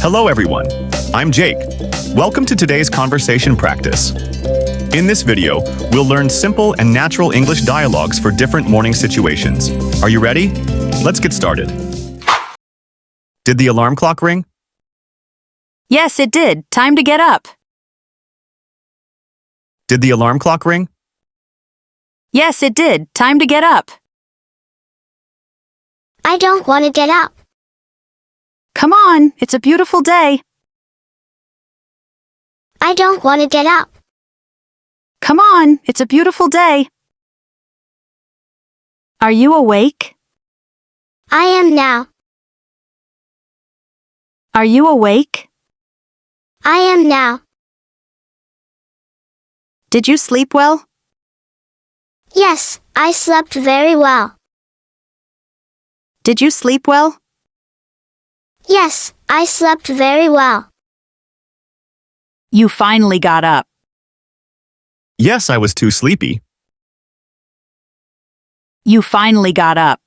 Hello everyone, I'm Jake. Welcome to today's conversation practice. In this video, we'll learn simple and natural English dialogues for different morning situations. Are you ready? Let's get started. Did the alarm clock ring? Yes, it did. Time to get up. Did the alarm clock ring? Yes, it did. Time to get up. I don't want to get up. Come on, it's a beautiful day. I don't want to get up. Come on, it's a beautiful day. Are you awake? I am now. Are you awake? I am now. Did you sleep well? Yes, I slept very well. Did you sleep well? Yes, I slept very well. You finally got up. Yes, I was too sleepy. You finally got up.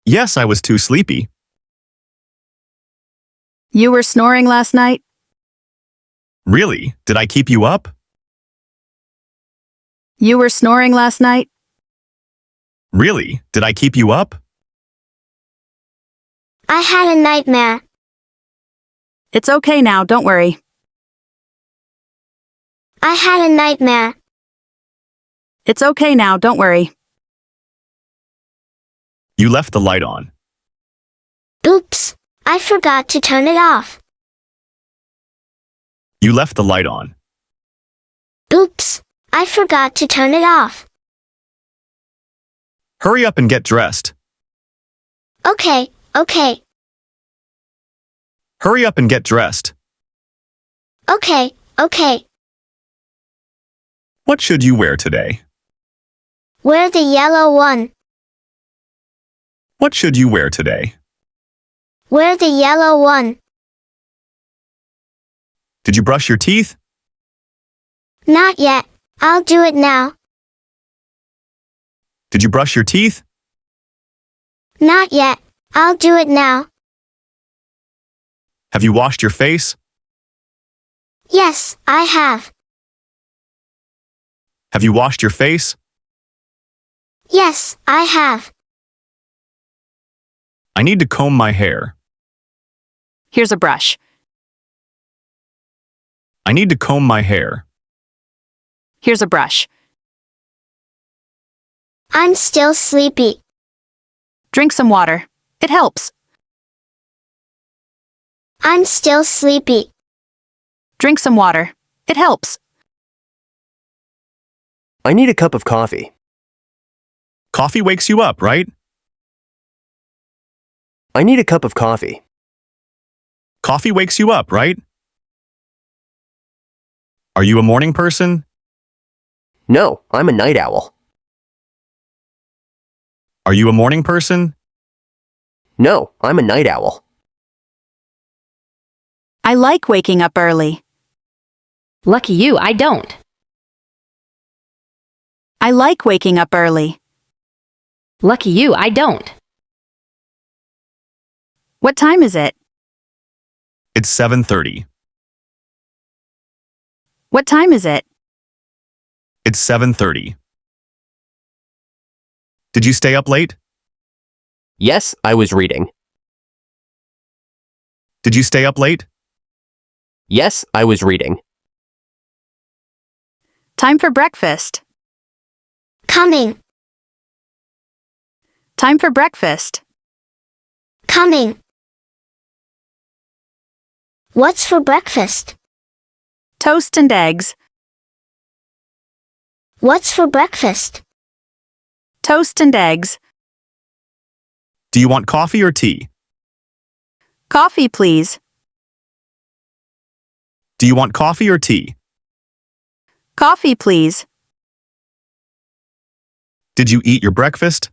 Yes, I was too sleepy. You were snoring last night? Really? Did I keep you up? You were snoring last night? Really? Did I keep you up? I had a nightmare. It's okay now, don't worry. I had a nightmare. It's okay now, don't worry. You left the light on. Oops, I forgot to turn it off. You left the light on. Oops, I forgot to turn it off. Hurry up and get dressed. Okay. Hurry up and get dressed. Okay. What should you wear today? Wear the yellow one. What should you wear today? Wear the yellow one. Did you brush your teeth? Not yet. I'll do it now. Did you brush your teeth? Not yet. I'll do it now. Have you washed your face? Yes, I have. Have you washed your face? Yes, I have. I need to comb my hair. Here's a brush. I need to comb my hair. Here's a brush. I'm still sleepy. Drink some water. It helps. I'm still sleepy. Drink some water. It helps. I need a cup of coffee. Coffee wakes you up, right? I need a cup of coffee. Coffee wakes you up, right? Are you a morning person? No, I'm a night owl. Are you a morning person? No, I'm a night owl. I like waking up early. Lucky you, I don't. I like waking up early. Lucky you, I don't. What time is it? It's 7:30. What time is it? It's 7:30. Did you stay up late? Yes, I was reading. Did you stay up late? Yes, I was reading. Time for breakfast. Coming. Time for breakfast. Coming. What's for breakfast? Toast and eggs. What's for breakfast? Toast and eggs. Do you want coffee or tea? Coffee, please. Do you want coffee or tea? Coffee, please. Did you eat your breakfast?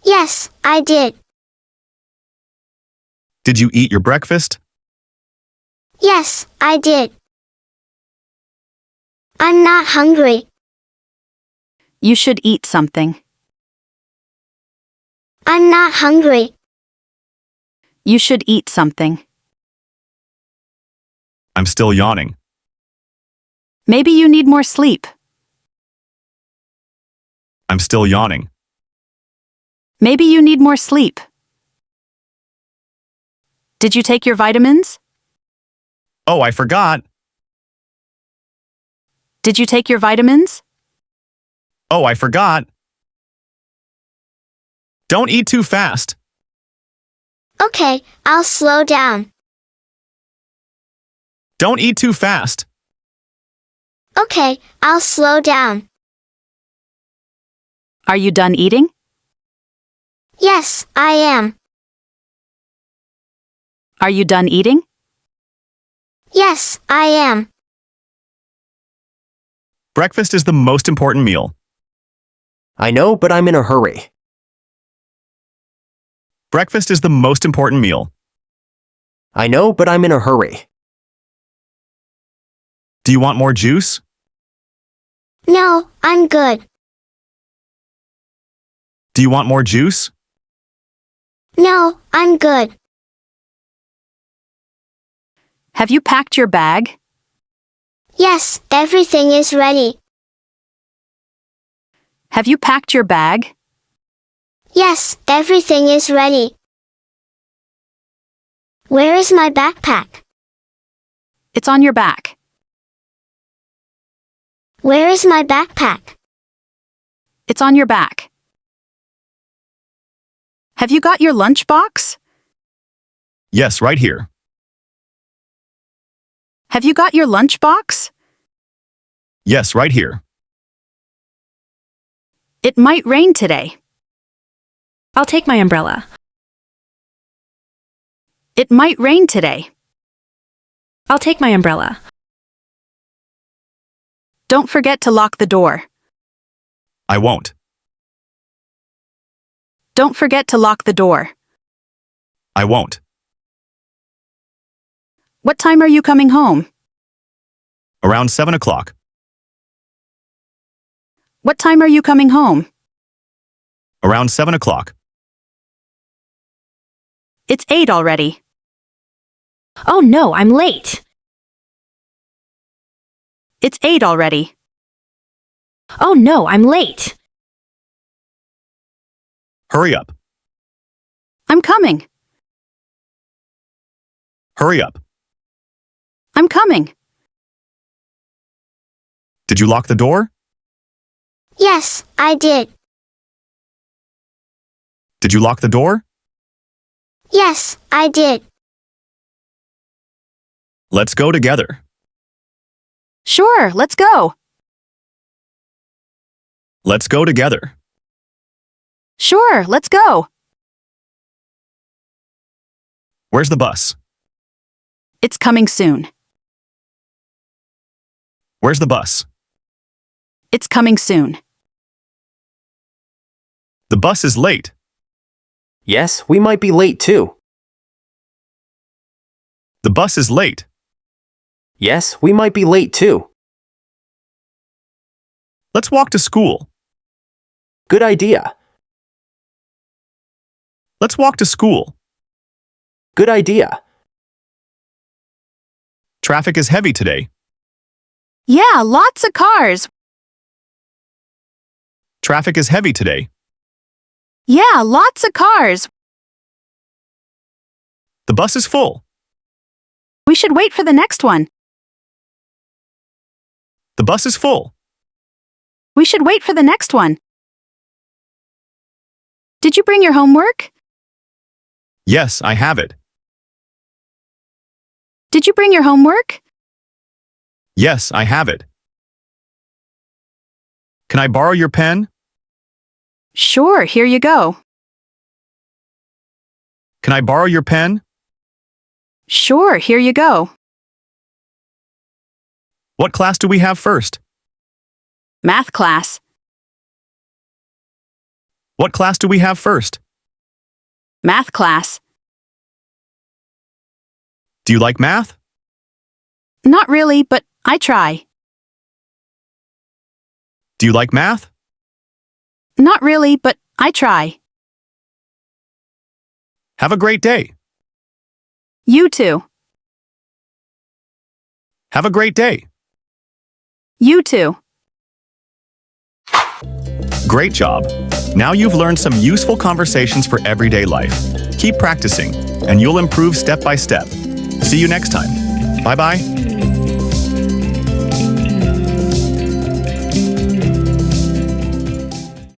Yes, I did. Did you eat your breakfast? Yes, I did. I'm not hungry. You should eat something. I'm not hungry. You should eat something. I'm still yawning. Maybe you need more sleep. I'm still yawning. Maybe you need more sleep. Did you take your vitamins? Oh, I forgot. Did you take your vitamins? Oh, I forgot. Don't eat too fast. Okay, I'll slow down. Don't eat too fast. Okay, I'll slow down. Are you done eating? Yes, I am. Are you done eating? Yes, I am. Breakfast is the most important meal. I know, but I'm in a hurry. Breakfast is the most important meal. I know, but I'm in a hurry. Do you want more juice? No, I'm good. Do you want more juice? No, I'm good. Have you packed your bag? Yes, everything is ready. Have you packed your bag? Yes, everything is ready. Where is my backpack? It's on your back. Where is my backpack? It's on your back. Have you got your lunchbox? Yes, right here. Have you got your lunchbox? Yes, right here. It might rain today. I'll take my umbrella. It might rain today. I'll take my umbrella. Don't forget to lock the door. I won't. Don't forget to lock the door. I won't. What time are you coming home? Around 7 o'clock. What time are you coming home? Around 7 o'clock. It's 8 already. Oh no, I'm late. It's 8 already. Oh no, I'm late. Hurry up. I'm coming. Hurry up. I'm coming. Did you lock the door? Yes, I did. Did you lock the door? Yes, I did. Let's go together. Sure, let's go. Let's go together. Sure, let's go. Where's the bus? It's coming soon. Where's the bus? It's coming soon. The bus is late. Yes, we might be late too. The bus is late. Yes, we might be late too. Let's walk to school. Good idea. Let's walk to school. Good idea. Traffic is heavy today. Yeah, lots of cars. Traffic is heavy today. Yeah, lots of cars. The bus is full. We should wait for the next one. The bus is full. We should wait for the next one. Did you bring your homework? Yes, I have it. Did you bring your homework? Yes, I have it. Can I borrow your pen? Sure, here you go. Can I borrow your pen? Sure, here you go. What class do we have first? Math class. What class do we have first? Math class. Do you like math? Not really, but I try. Do you like math? Not really, but I try. Have a great day. You too. Have a great day. You too. Great job. Now you've learned some useful conversations for everyday life. Keep practicing, and you'll improve step by step. See you next time. Bye-bye.